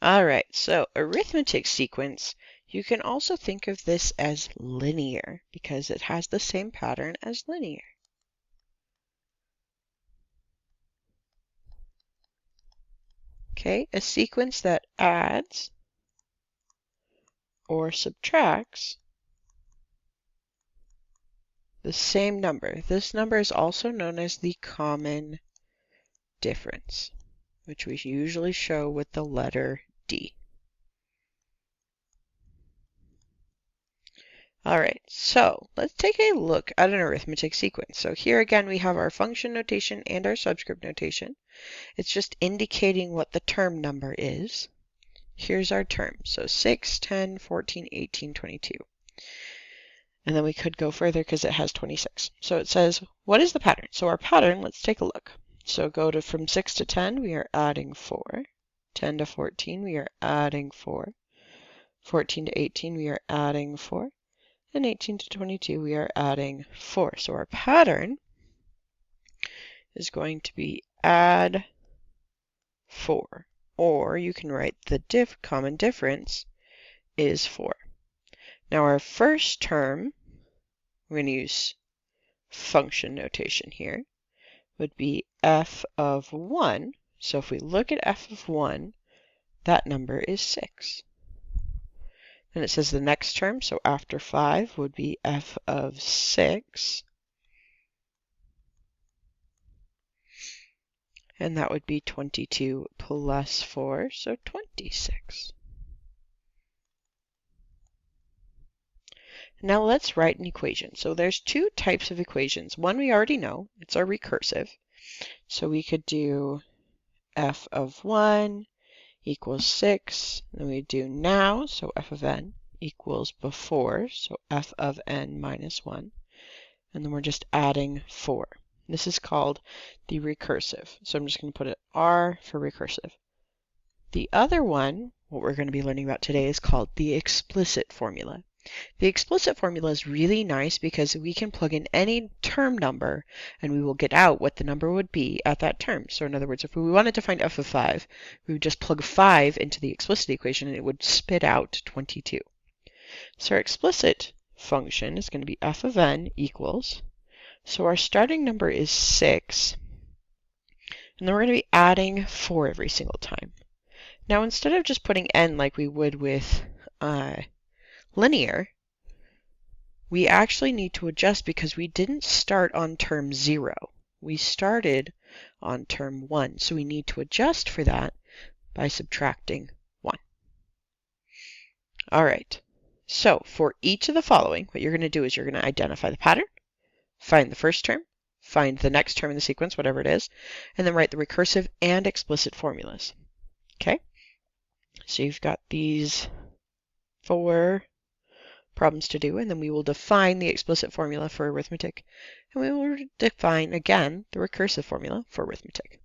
All right, so arithmetic sequence, you can also think of this as linear because it has the same pattern as linear. Okay, a sequence that adds or subtracts the same number. This number is also known as the common difference, which we usually show with the letter D. All right, so let's take a look at an arithmetic sequence. So here again, we have our function notation and our subscript notation. It's just indicating what the term number is. Here's our term. So 6, 10, 14, 18, 22. And then we could go further because it has 26. So it says, what is the pattern? So our pattern, let's take a look. So go to from 6 to 10, we are adding 4. 10 to 14, we are adding 4. 14 to 18, we are adding 4. And 18 to 22, we are adding 4. So our pattern is going to be add 4. Or you can write the common difference is 4. Now our first term, we're going to use function notation here, would be f of 1. So if we look at f of 1, that number is 6. And it says the next term, so after 5, would be f of 6. And that would be 22 plus 4, so 26. Now let's write an equation. So there's two types of equations. One we already know, it's our recursive. So we could do f of 1 equals 6. Then we do now, so f of n equals before, so f of n minus 1. And then we're just adding 4. This is called the recursive. So I'm just going to put an R for recursive. The other one, what we're going to be learning about today, is called the explicit formula. The explicit formula is really nice because we can plug in any term number and we will get out what the number would be at that term. So in other words, if we wanted to find f of 5, we would just plug 5 into the explicit equation and it would spit out 22. So our explicit function is going to be f of n equals, so our starting number is 6, and then we're going to be adding 4 every single time. Now instead of just putting n like we would with linear, we actually need to adjust because we didn't start on term 0. We started on term 1, so we need to adjust for that by subtracting 1. All right, so for each of the following, what you're going to do is you're going to identify the pattern, find the first term, find the next term in the sequence, whatever it is, and then write the recursive and explicit formulas. Okay, so you've got these 4 problems to do, and then we will define the explicit formula for arithmetic, and we will define again the recursive formula for arithmetic.